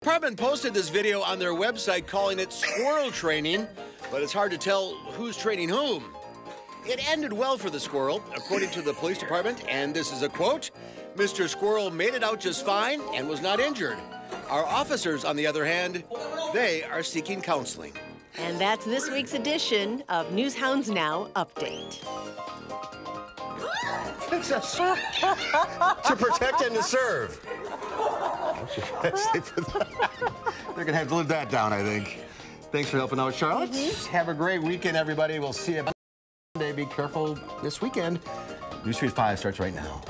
department posted this video on their website calling it squirrel training, but it's hard to tell who's training whom. It ended well for the squirrel, according to the police department, and this is a quote, "Mr. Squirrel made it out just fine and was not injured. Our officers, on the other hand, they are seeking counseling." And that's this week's edition of News Hounds Now Update. To protect and to serve. They're going to have to live that down, I think. Thanks for helping out, Charlotte. Have a great weekend, everybody. We'll see you Monday. Be careful this weekend. News Street 5 starts right now.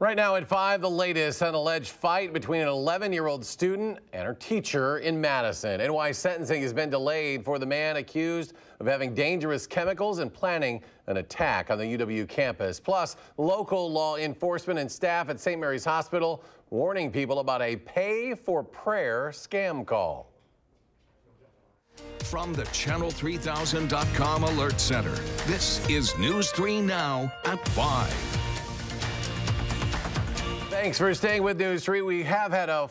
Right now at 5, the latest on an alleged fight between an 11-year-old student and her teacher in Madison. NY sentencing has been delayed for the man accused of having dangerous chemicals and planning an attack on the UW campus. Plus, local law enforcement and staff at St. Mary's Hospital warning people about a pay-for-prayer scam call. From the Channel3000.com Alert Center, this is News 3 Now at 5. Thanks for staying with News 3. We have had a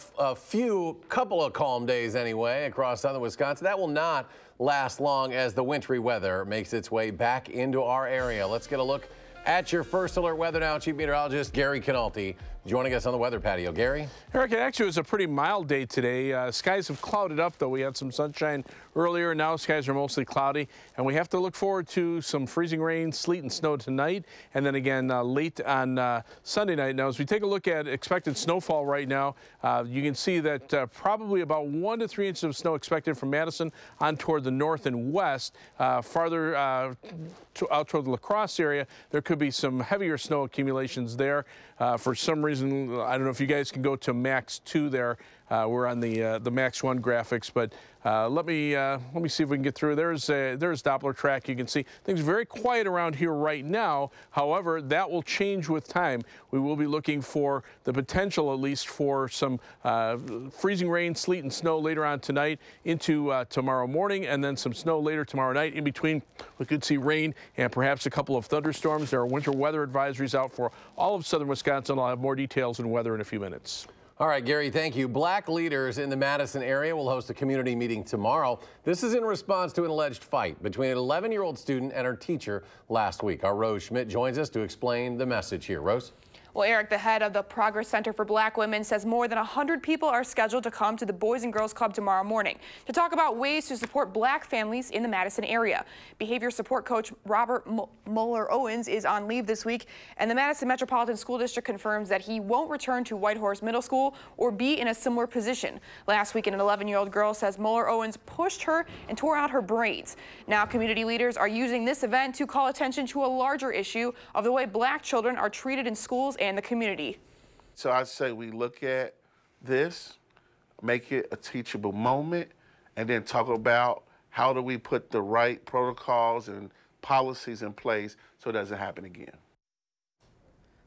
couple of calm days anyway across southern Wisconsin. That will not last long as the wintry weather makes its way back into our area. Let's get a look at your first alert weather now. Chief Meteorologist Gary Canalti joining us on the weather patio. Gary? Eric, it actually was a pretty mild day today. Skies have clouded up, though. We had some sunshine earlier. Now skies are mostly cloudy, and we have to look forward to some freezing rain, sleet, and snow tonight, and then again late on Sunday night. Now, as we take a look at expected snowfall right now, you can see that probably about 1 to 3 inches of snow expected from Madison on toward the north and west. Farther out toward the La Crosse area, there could be some heavier snow accumulations there. For some reason, I don't know if you guys can go to Max 2 there. We're on the Max 1 graphics, but let me see if we can get through. There's Doppler track. You can see things are very quiet around here right now. However, that will change with time. We will be looking for the potential, at least, for some freezing rain, sleet, and snow later on tonight into tomorrow morning, and then some snow later tomorrow night. In between, we could see rain and perhaps a couple of thunderstorms. There are winter weather advisories out for all of southern Wisconsin. I'll have more details on weather in a few minutes. All right, Gary, thank you. Black leaders in the Madison area will host a community meeting tomorrow. This is in response to an alleged fight between an 11-year-old student and her teacher last week. Our Rose Schmidt joins us to explain the message here. Rose? Well, Eric, the head of the Progress Center for Black Women, says more than 100 people are scheduled to come to the Boys and Girls Club tomorrow morning to talk about ways to support black families in the Madison area. Behavior support coach Robert Muller-Owens is on leave this week, and the Madison Metropolitan School District confirms that he won't return to Whitehorse Middle School or be in a similar position. Last week, an 11-year-old girl says Muller-Owens pushed her and tore out her braids. Now, community leaders are using this event to call attention to a larger issue of the way black children are treated in schools and the community. So I say we look at this, make it a teachable moment, and then talk about how do we put the right protocols and policies in place so it doesn't happen again.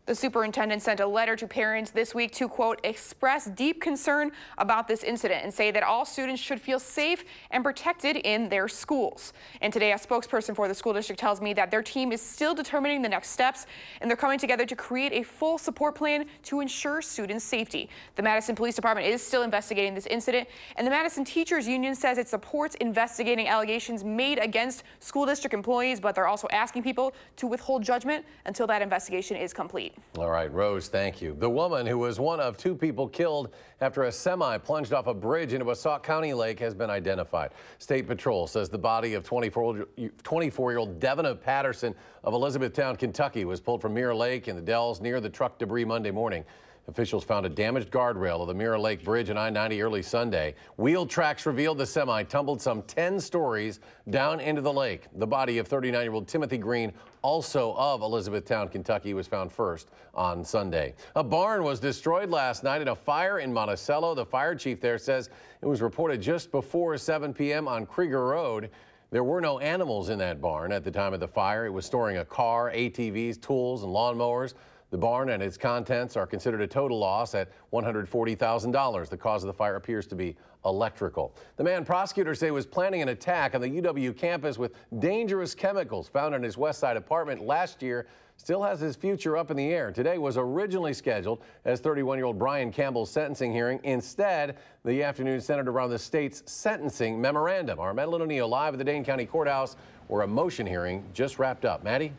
The superintendent sent a letter to parents this week to, quote, express deep concern about this incident and say that all students should feel safe and protected in their schools. And today, a spokesperson for the school district tells me that their team is still determining the next steps, and they're coming together to create a full support plan to ensure students' safety. The Madison Police Department is still investigating this incident, and the Madison Teachers Union says it supports investigating allegations made against school district employees, but they're also asking people to withhold judgment until that investigation is complete. All right, Rose, thank you. The woman who was one of 2 people killed after a semi plunged off a bridge into a Sauk County lake has been identified. State Patrol says the body of 24-year-old Devina Patterson of Elizabethtown, Kentucky, was pulled from Mirror Lake in the Dells near the truck debris Monday morning. Officials found a damaged guardrail of the Mirror Lake Bridge on I-90 early Sunday. Wheel tracks revealed the semi tumbled some 10 stories down into the lake. The body of 39-year-old Timothy Green, also of Elizabethtown, Kentucky, was found first on Sunday. A barn was destroyed last night in a fire in Monticello. The fire chief there says it was reported just before 7 p.m. on Krieger Road. There were no animals in that barn at the time of the fire. It was storing a car, ATVs, tools, and lawnmowers. The barn and its contents are considered a total loss at $140,000. The cause of the fire appears to be electrical. The man prosecutors say was planning an attack on the UW campus with dangerous chemicals found in his West Side apartment last year still has his future up in the air. Today was originally scheduled as 31-year-old Brian Campbell's sentencing hearing. Instead, the afternoon centered around the state's sentencing memorandum. Our Madeline O'Neill live at the Dane County Courthouse, where a motion hearing just wrapped up. Maddie?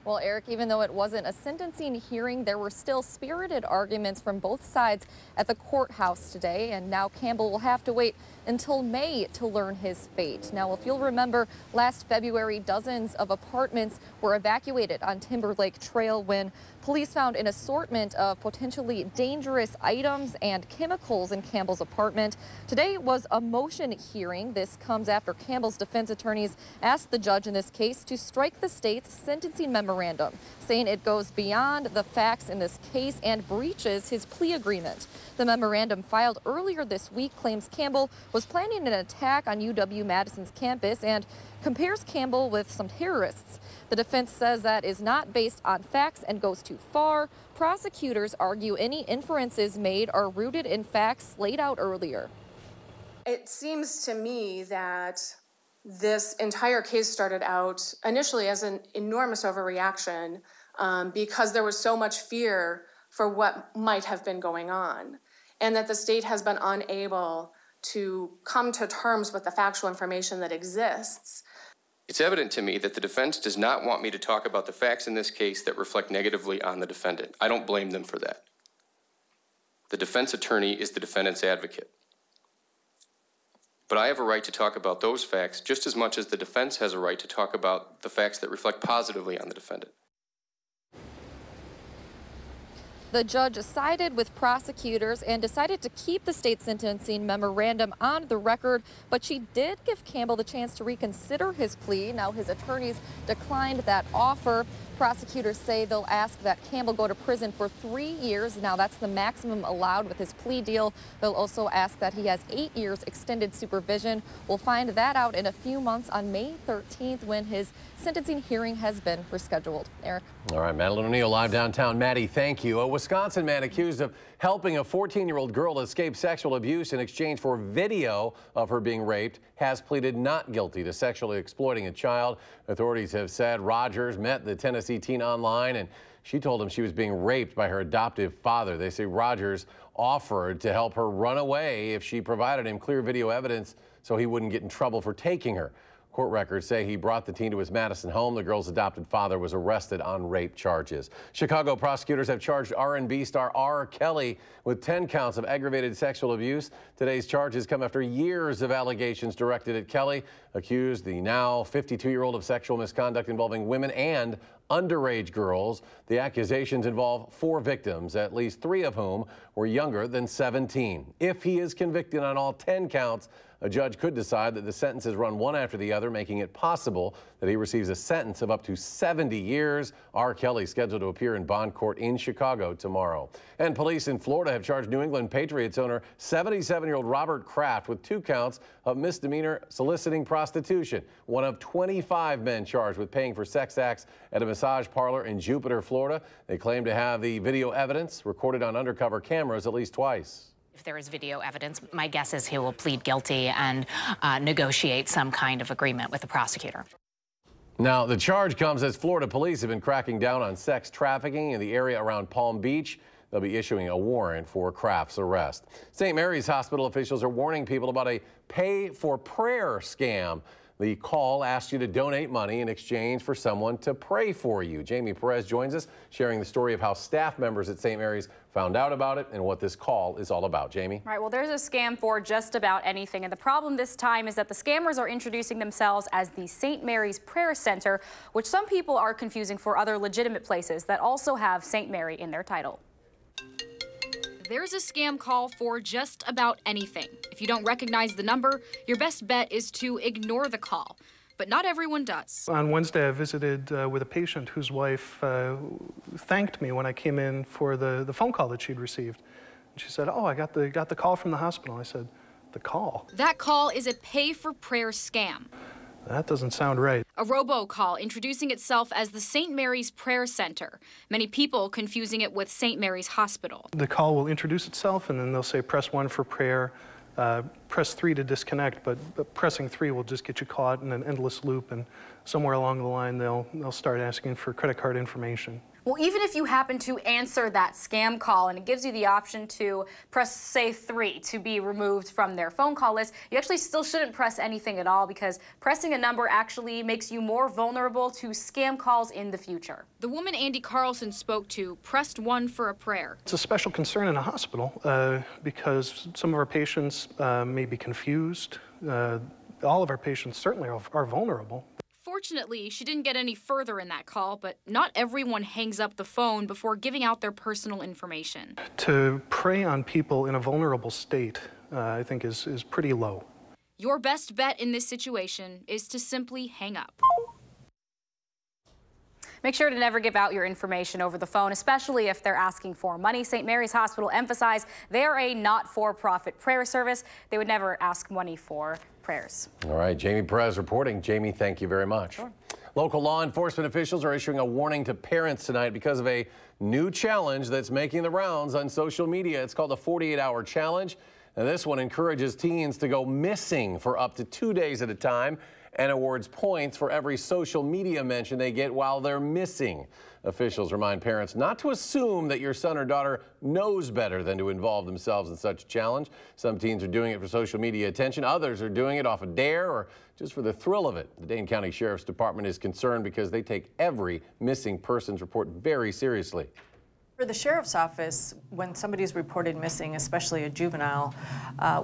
Well, Eric, even though it wasn't a sentencing hearing, there were still spirited arguments from both sides at the courthouse today, and now Campbell will have to wait until May to learn his fate. Now, if you'll remember, last February, dozens of apartments were evacuated on Timberlake Trail when police found an assortment of potentially dangerous items and chemicals in Campbell's apartment. Today was a motion hearing. This comes after Campbell's defense attorneys asked the judge in this case to strike the state's sentencing memorandum, saying it goes beyond the facts in this case and breaches his plea agreement. The memorandum filed earlier this week claims Campbell was planning an attack on UW-Madison's campus and compares Campbell with some terrorists. The defense says that is not based on facts and goes too far. Prosecutors argue any inferences made are rooted in facts laid out earlier. It seems to me that this entire case started out initially as an enormous overreaction because there was so much fear for what might have been going on, and that the state has been unable to come to terms with the factual information that exists. It's evident to me that the defense does not want me to talk about the facts in this case that reflect negatively on the defendant. I don't blame them for that. The defense attorney is the defendant's advocate. But I have a right to talk about those facts just as much as the defense has a right to talk about the facts that reflect positively on the defendant. The judge sided with prosecutors and decided to keep the state sentencing memorandum on the record, but she did give Campbell the chance to reconsider his plea. Now, his attorneys declined that offer. Prosecutors say they'll ask that Campbell go to prison for 3 years. Now, that's the maximum allowed with his plea deal. They'll also ask that he has 8 years extended supervision. We'll find that out in a few months on May 13th when his sentencing hearing has been rescheduled. Eric. All right, Madeline O'Neill live downtown. Maddie, thank you. A Wisconsin man accused of helping a 14-year-old girl escape sexual abuse in exchange for video of her being raped has pleaded not guilty to sexually exploiting a child. Authorities have said Rogers met the Tennessee teen online and she told him she was being raped by her adoptive father. They say Rogers offered to help her run away if she provided him clear video evidence so he wouldn't get in trouble for taking her. Court records say he brought the teen to his Madison home. The girl's adopted father was arrested on rape charges. Chicago prosecutors have charged R&B star R. Kelly with 10 counts of aggravated sexual abuse. Today's charges come after years of allegations directed at Kelly, accused the now 52-year-old of sexual misconduct involving women and underage girls. The accusations involve 4 victims, at least 3 of whom were younger than 17. If he is convicted on all 10 counts, a judge could decide that the sentences run one after the other, making it possible that he receives a sentence of up to 70 years. R. Kelly scheduled to appear in bond court in Chicago tomorrow. And police in Florida have charged New England Patriots owner 77-year-old Robert Kraft with 2 counts of misdemeanor soliciting prostitution. One of 25 men charged with paying for sex acts at a massage parlor in Jupiter, Florida. They claim to have the video evidence recorded on undercover cameras at least twice. If there is video evidence, my guess is he will plead guilty and negotiate some kind of agreement with the prosecutor. Now, the charge comes as Florida police have been cracking down on sex trafficking in the area around Palm Beach. They'll be issuing a warrant for Kraft's arrest. St. Mary's Hospital officials are warning people about a pay-for-prayer scam. The call asks you to donate money in exchange for someone to pray for you. Jamie Perez joins us, sharing the story of how staff members at St. Mary's found out about it and what this call is all about. Jamie? Right, well, there's a scam for just about anything. And the problem this time is that the scammers are introducing themselves as the St. Mary's Prayer Center, which some people are confusing for other legitimate places that also have St. Mary in their title. There's a scam call for just about anything. If you don't recognize the number, your best bet is to ignore the call. But not everyone does. On Wednesday, I visited with a patient whose wife thanked me when I came in for the phone call that she'd received. And she said, "Oh, I got the call from the hospital." I said, "The call?" That call is a pay-for-prayer scam. That doesn't sound right. A robocall introducing itself as the St. Mary's Prayer Center. Many people confusing it with St. Mary's Hospital. The call will introduce itself, and then they'll say, "Press 1 for prayer, Press 3 to disconnect, but pressing 3 will just get you caught in an endless loop, and somewhere along the line they'll start asking for credit card information. Well, even if you happen to answer that scam call and it gives you the option to press, say, 3 to be removed from their phone call list, you actually still shouldn't press anything at all, because pressing a number actually makes you more vulnerable to scam calls in the future. The woman Andy Carlson spoke to pressed 1 for a prayer. It's a special concern in a hospital because some of our patients may be confused. All of our patients certainly are vulnerable. Fortunately, she didn't get any further in that call, but not everyone hangs up the phone before giving out their personal information. To prey on people in a vulnerable state, I think, is pretty low. Your best bet in this situation is to simply hang up. Make sure to never give out your information over the phone, especially if they're asking for money. St. Mary's Hospital emphasized they are a not-for-profit prayer service. They would never ask money for prayers. All right, Jamie Perez reporting. Jamie, thank you very much. Sure. Local law enforcement officials are issuing a warning to parents tonight because of a new challenge that's making the rounds on social media. It's called the 48-hour challenge. And this one encourages teens to go missing for up to 2 days at a time and awards points for every social media mention they get while they're missing. Officials remind parents not to assume that your son or daughter knows better than to involve themselves in such a challenge. Some teens are doing it for social media attention. Others are doing it off a dare or just for the thrill of it. The Dane County Sheriff's Department is concerned because they take every missing persons report very seriously. For the Sheriff's Office, when somebody's reported missing, especially a juvenile,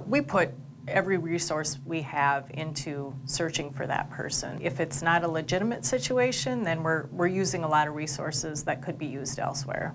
we put every resource we have into searching for that person. If it's not a legitimate situation, then we're using a lot of resources that could be used elsewhere.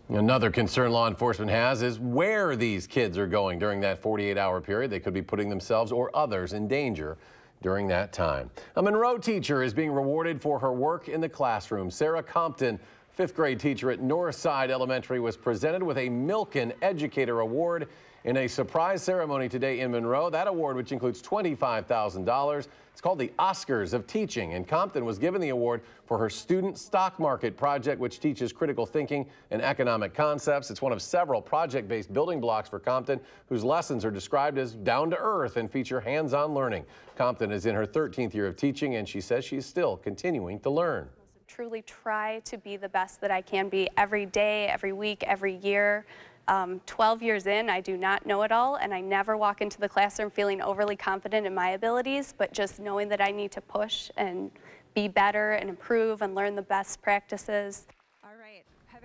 Another concern law enforcement has is where these kids are going during that 48-hour period. They could be putting themselves or others in danger during that time. A Monroe teacher is being rewarded for her work in the classroom. Sarah Compton, 5th grade teacher at Northside Elementary, was presented with a Milken Educator Award in a surprise ceremony today in Monroe. That award, which includes $25,000, it's called the Oscars of Teaching, and Compton was given the award for her student stock market project, which teaches critical thinking and economic concepts. It's one of several project-based building blocks for Compton, whose lessons are described as down to earth and feature hands-on learning. Compton is in her 13th year of teaching, and she says she's still continuing to learn. Truly try to be the best that I can be every day, every week, every year. 12 years in, I do not know it all, and I never walk into the classroom feeling overly confident in my abilities, but just knowing that I need to push and be better and improve and learn the best practices.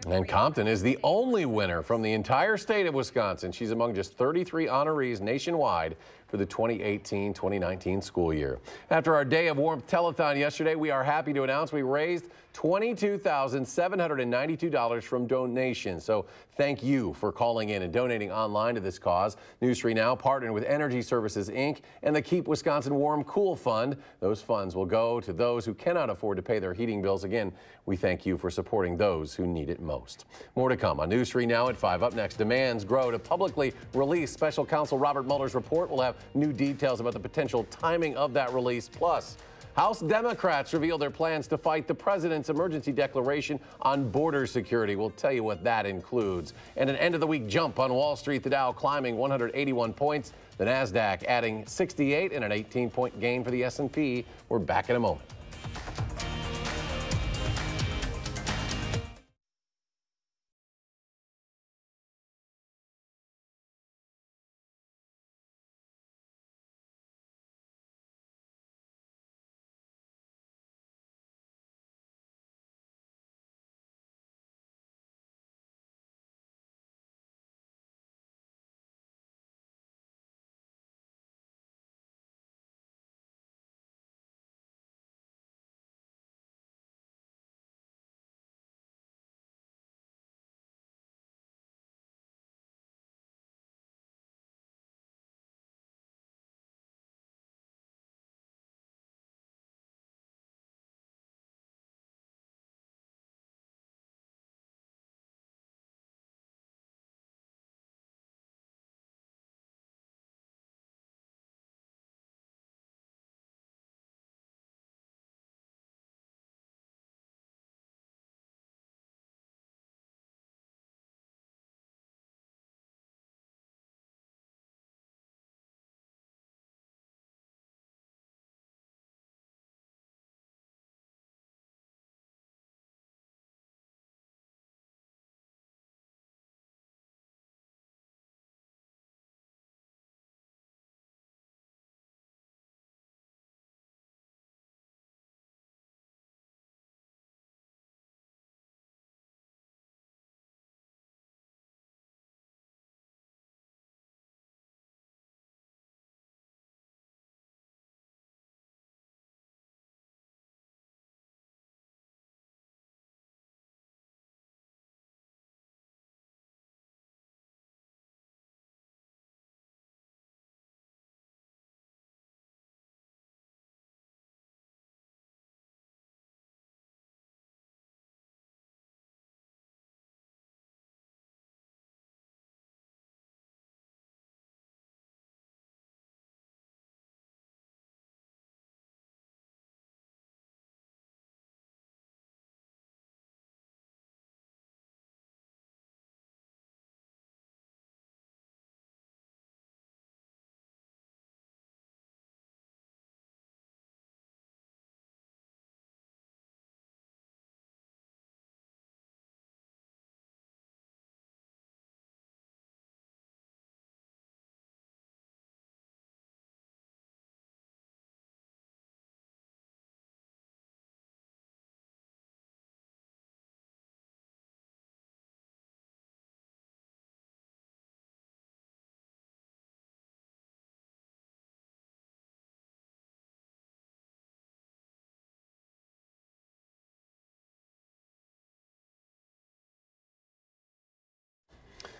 And Compton is the only winner from the entire state of Wisconsin. She's among just 33 honorees nationwide for the 2018-2019 school year. After our Day of Warmth telethon yesterday, we are happy to announce we raised $22,792 from donations. So thank you for calling in and donating online to this cause. News 3 Now partnered with Energy Services, Inc. and the Keep Wisconsin Warm Cool Fund. Those funds will go to those who cannot afford to pay their heating bills. Again, we thank you for supporting those who need it most. More to come on News 3 Now at 5. Up next, demands grow to publicly release Special Counsel Robert Mueller's report. We'll have new details about the potential timing of that release. Plus, House Democrats reveal their plans to fight the president's emergency declaration on border security. We'll tell you what that includes. And an end-of-the-week jump on Wall Street, the Dow climbing 181 points, the NASDAQ adding 68 and an 18-point gain for the S&P. We're back in a moment.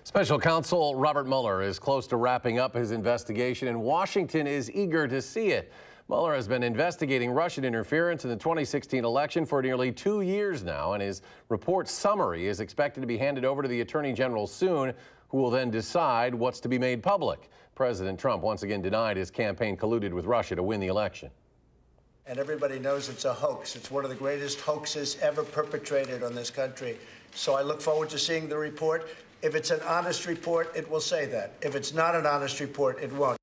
Special counsel Robert Mueller is close to wrapping up his investigation, and Washington is eager to see it. Mueller has been investigating Russian interference in the 2016 election for nearly 2 years now, and his report summary is expected to be handed over to the Attorney General soon, who will then decide what's to be made public. President Trump once again denied his campaign colluded with Russia to win the election. And everybody knows it's a hoax. It's one of the greatest hoaxes ever perpetrated on this country. So I look forward to seeing the report. If it's an honest report, it will say that. If it's not an honest report, it won't.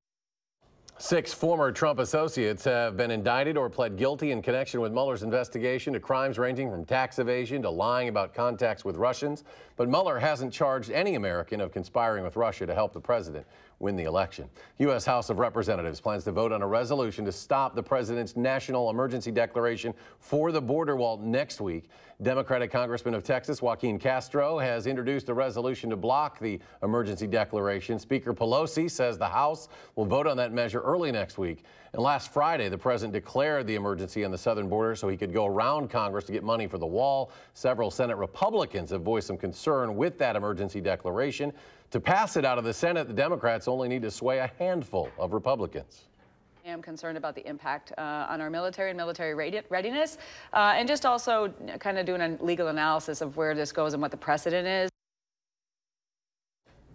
6 former Trump associates have been indicted or pled guilty in connection with Mueller's investigation to crimes ranging from tax evasion to lying about contacts with Russians. But Mueller hasn't charged any American of conspiring with Russia to help the president win the election. U.S. House of Representatives plans to vote on a resolution to stop the president's national emergency declaration for the border wall next week. Democratic Congressman of Texas Joaquin Castro has introduced a resolution to block the emergency declaration. Speaker Pelosi says the House will vote on that measure early next week. And last Friday, the president declared the emergency on the southern border so he could go around Congress to get money for the wall. Several Senate Republicans have voiced some concern with that emergency declaration. To pass it out of the Senate, the Democrats only need to sway a handful of Republicans. I am concerned about the impact on our military and military readiness, and just also kind of doing a legal analysis of where this goes and what the precedent is.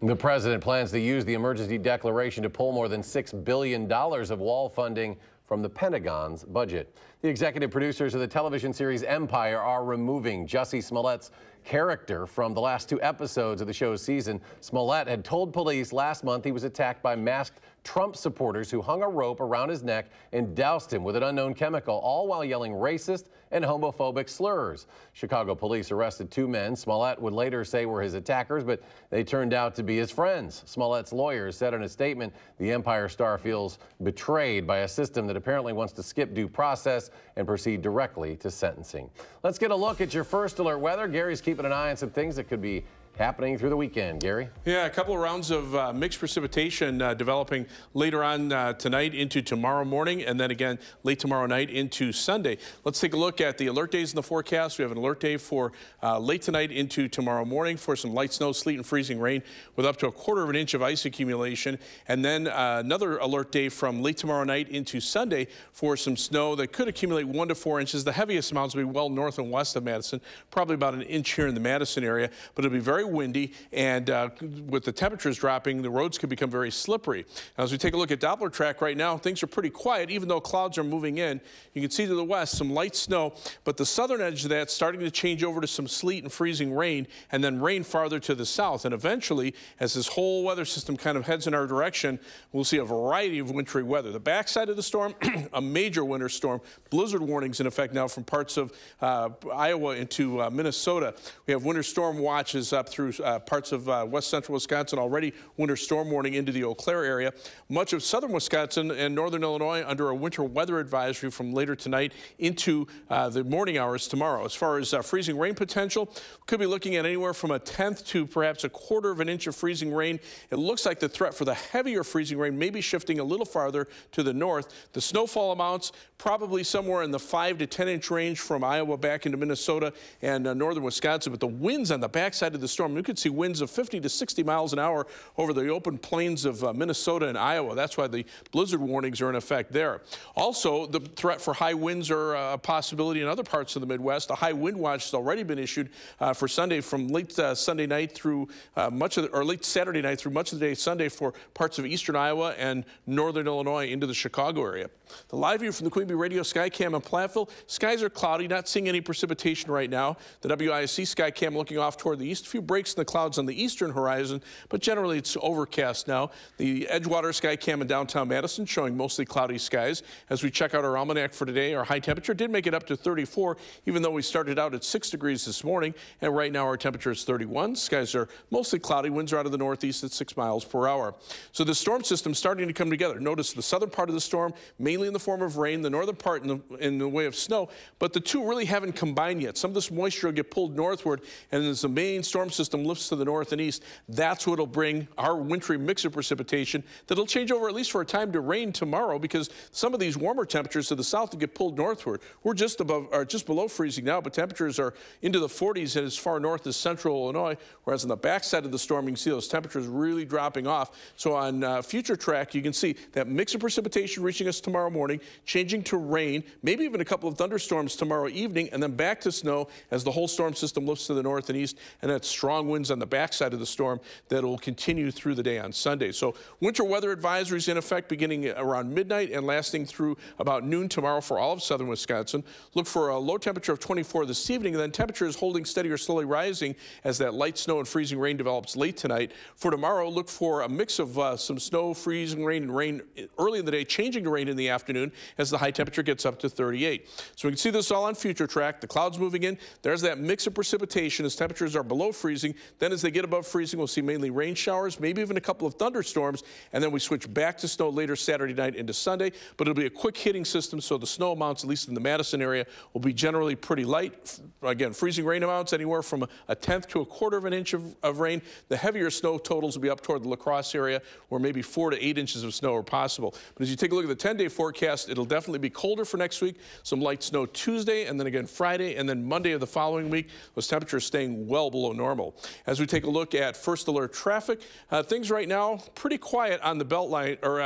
The president plans to use the emergency declaration to pull more than $6 billion of wall funding from the Pentagon's budget. The executive producers of the television series Empire are removing Jussie Smollett's character from the last 2 episodes of the show's season. Smollett had told police last month he was attacked by masked Trump supporters who hung a rope around his neck and doused him with an unknown chemical, all while yelling racist and homophobic slurs. Chicago police arrested 2 men Smollett would later say were his attackers, but they turned out to be his friends. Smollett's lawyers said in a statement the Empire star feels betrayed by a system that apparently wants to skip due process and proceed directly to sentencing. Let's get a look at your first alert weather. Gary's keeping an eye on some things that could be happening through the weekend. Gary? Yeah, a couple of rounds of mixed precipitation developing later on tonight into tomorrow morning, and then again late tomorrow night into Sunday. Let's take a look at the alert days in the forecast. We have an alert day for late tonight into tomorrow morning for some light snow, sleet, and freezing rain with up to a 1/4 inch of ice accumulation. And then another alert day from late tomorrow night into Sunday for some snow that could accumulate 1 to 4 inches. The heaviest amounts will be well north and west of Madison, probably about an inch here in the Madison area, but it'll be very windy, and with the temperatures dropping, the roads could become very slippery. Now, as we take a look at Doppler track right now, things are pretty quiet, even though clouds are moving in. You can see to the west some light snow, but the southern edge of that starting to change over to some sleet and freezing rain, and then rain farther to the south. And eventually, as this whole weather system kind of heads in our direction, we'll see a variety of wintry weather. The backside of the storm, a major winter storm, blizzard warnings in effect now from parts of Iowa into Minnesota. We have winter storm watches up through parts of west central Wisconsin, already winter storm warning into the Eau Claire area. Much of southern Wisconsin and northern Illinois under a winter weather advisory from later tonight into the morning hours tomorrow. As far as freezing rain potential, could be looking at anywhere from a 1/10 to perhaps a 1/4 inch of freezing rain. It looks like the threat for the heavier freezing rain may be shifting a little farther to the north. The snowfall amounts probably somewhere in the 5 to 10 inch range from Iowa back into Minnesota and northern Wisconsin, but the winds on the backside of the storm, you could see winds of 50 to 60 miles an hour over the open plains of Minnesota and Iowa. That's why the blizzard warnings are in effect there. Also, the threat for high winds are a possibility in other parts of the Midwest. A high wind watch has already been issued for Sunday from late Sunday night through late Saturday night through much of the day Sunday for parts of eastern Iowa and northern Illinois into the Chicago area. The live view from the Queen Bee Radio Skycam in Platteville. Skies are cloudy, not seeing any precipitation right now. The WISC Skycam looking off toward the east. A few breaks in the clouds on the eastern horizon, but generally it's overcast now. The Edgewater Skycam in downtown Madison showing mostly cloudy skies. As we check out our almanac for today, our high temperature did make it up to 34, even though we started out at 6 degrees this morning, and right now our temperature is 31. Skies are mostly cloudy. Winds are out of the northeast at 6 miles per hour. So the storm system starting to come together. Notice the southern part of the storm, mainly in the form of rain, the northern part in the way of snow, but the two really haven't combined yet. Some of this moisture will get pulled northward, and as the main storm system system lifts to the north and east, that's what will bring our wintry mix of precipitation that'll change over, at least for a time, to rain tomorrow, because some of these warmer temperatures to the south will get pulled northward. We're just below freezing now, but temperatures are into the 40s and as far north as central Illinois, whereas on the backside of the storm, you can see those temperatures really dropping off. So on future track, you can see that mix of precipitation reaching us tomorrow morning, changing to rain, maybe even a couple of thunderstorms tomorrow evening, and then back to snow as the whole storm system lifts to the north and east, and that's strong winds on the backside of the storm that will continue through the day on Sunday. So winter weather advisories in effect beginning around midnight and lasting through about noon tomorrow for all of southern Wisconsin. Look for a low temperature of 24 this evening, and then temperatures holding steady or slowly rising as that light snow and freezing rain develops late tonight. For tomorrow, look for a mix of some snow, freezing rain, and rain early in the day, changing to rain in the afternoon as the high temperature gets up to 38. So we can see this all on future track. The clouds moving in. There's that mix of precipitation as temperatures are below freezing. Then as they get above freezing, we'll see mainly rain showers, maybe even a couple of thunderstorms, and then we switch back to snow later Saturday night into Sunday. But it'll be a quick hitting system, so the snow amounts, at least in the Madison area, will be generally pretty light. Again, freezing rain amounts anywhere from a tenth to a quarter of an inch of rain. The heavier snow totals will be up toward the La Crosse area, where maybe 4 to 8 inches of snow are possible. But as you take a look at the 10-day forecast, it'll definitely be colder for next week. Some light snow Tuesday, and then again Friday, and then Monday of the following week. Those temperatures staying well below normal. As we take a look at first alert traffic, things right now pretty quiet on the belt line, or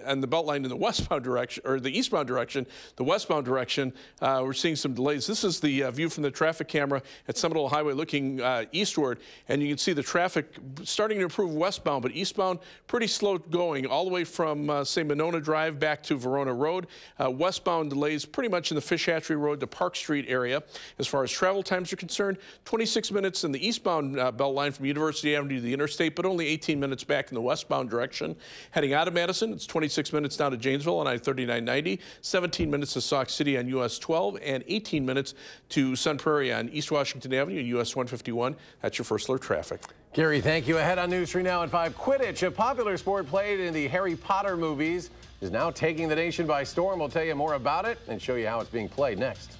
on the belt line in the westbound direction, or the eastbound direction. The westbound direction, we're seeing some delays. This is the view from the traffic camera at Seminole Highway looking eastward, and you can see the traffic starting to improve westbound, but eastbound pretty slow going all the way from, say, Monona Drive back to Verona Road. Westbound delays pretty much in the Fish Hatchery Road to Park Street area. As far as travel times are concerned, 26 minutes in the eastbound belt line from University Avenue to the interstate, but only 18 minutes back in the westbound direction. Heading out of Madison, it's 26 minutes down to Janesville on I-3990, 17 minutes to Sauk City on US 12, and 18 minutes to Sun Prairie on East Washington Avenue, US 151. That's your first alert traffic. Gary, thank you. Ahead on News 3 Now at 5, Quidditch, a popular sport played in the Harry Potter movies, is now taking the nation by storm. We'll tell you more about it and show you how it's being played next.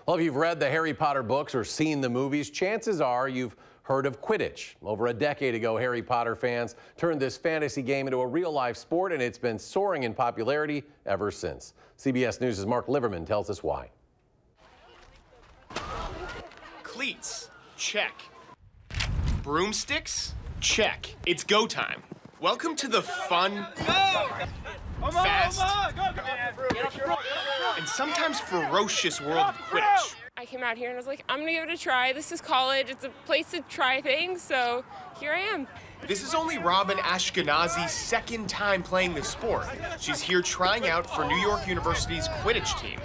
Well, if you've read the Harry Potter books or seen the movies, chances are you've heard of Quidditch. Over a decade ago, Harry Potter fans turned this fantasy game into a real-life sport, and it's been soaring in popularity ever since. CBS News' Mark Liverman tells us why. Cleats, check. Broomsticks, check. It's go time. Welcome to the fun, fast, and sometimes ferocious world of Quidditch. I came out here and I was like, I'm gonna give it a try. This is college. It's a place to try things, so here I am. This is only Robin Ashkenazi's second time playing the sport. She's here trying out for New York University's Quidditch team.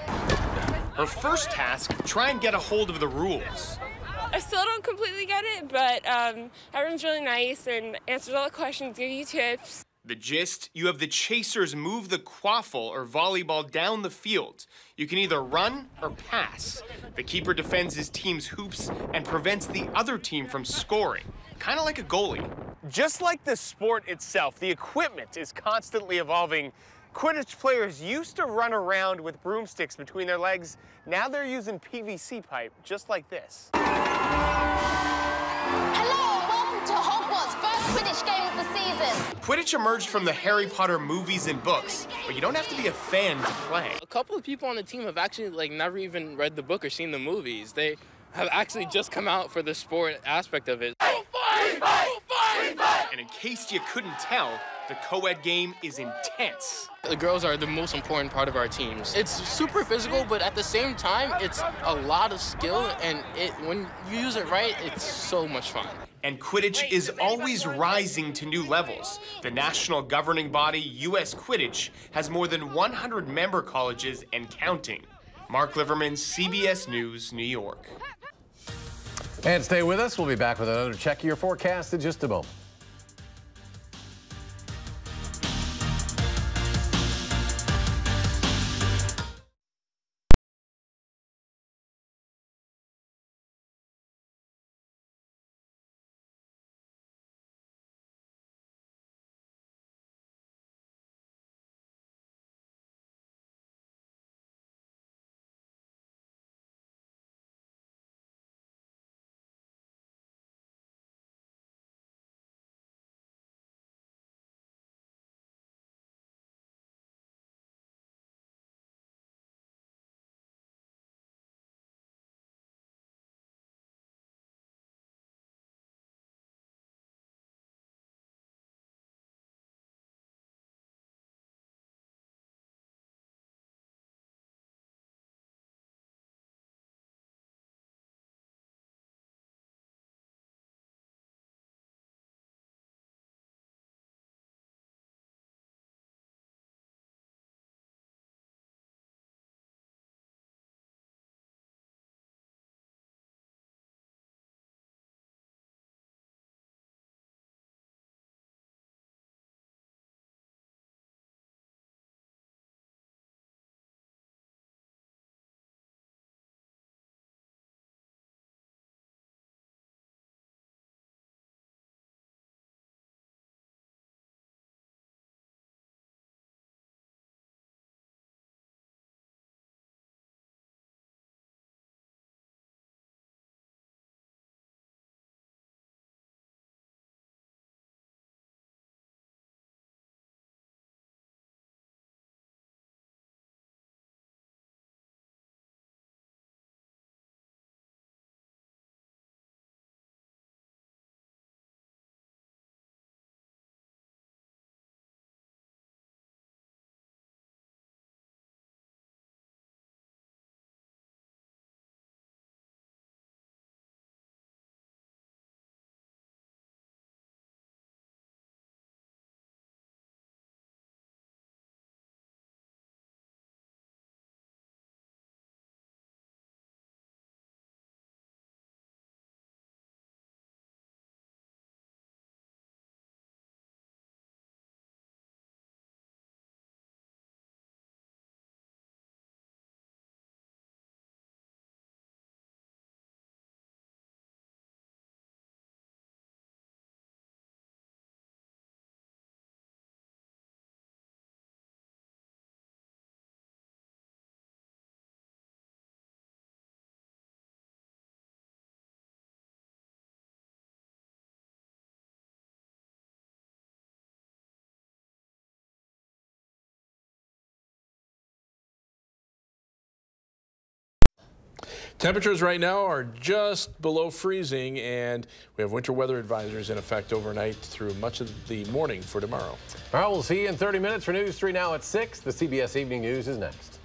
Her first task, try and get a hold of the rules. I still don't completely get it, but everyone's really nice and answers all the questions, give you tips. The gist, you have the chasers move the quaffle or volleyball down the field. You can either run or pass. The keeper defends his team's hoops and prevents the other team from scoring, kind of like a goalie. Just like the sport itself, the equipment is constantly evolving. Quidditch players used to run around with broomsticks between their legs. Now they're using PVC pipe, just like this. Hello, welcome to Hogwarts' first Quidditch game of the season. Quidditch emerged from the Harry Potter movies and books, but you don't have to be a fan to play. A couple of people on the team have actually never even read the book or seen the movies. They have actually just come out for the sport aspect of it. And in case you couldn't tell, the co-ed game is intense. The girls are the most important part of our teams. It's super physical, but at the same time, it's a lot of skill, and when you use it right, it's so much fun. And Quidditch is always rising to new levels. The national governing body, U.S. Quidditch, has more than 100 member colleges and counting. Mark Liverman, CBS News, New York. And stay with us. We'll be back with another check of your forecast in just a moment. Temperatures right now are just below freezing, and we have winter weather advisories in effect overnight through much of the morning for tomorrow. All right, we'll see you in 30 minutes for News 3 now at 6. The CBS Evening News is next.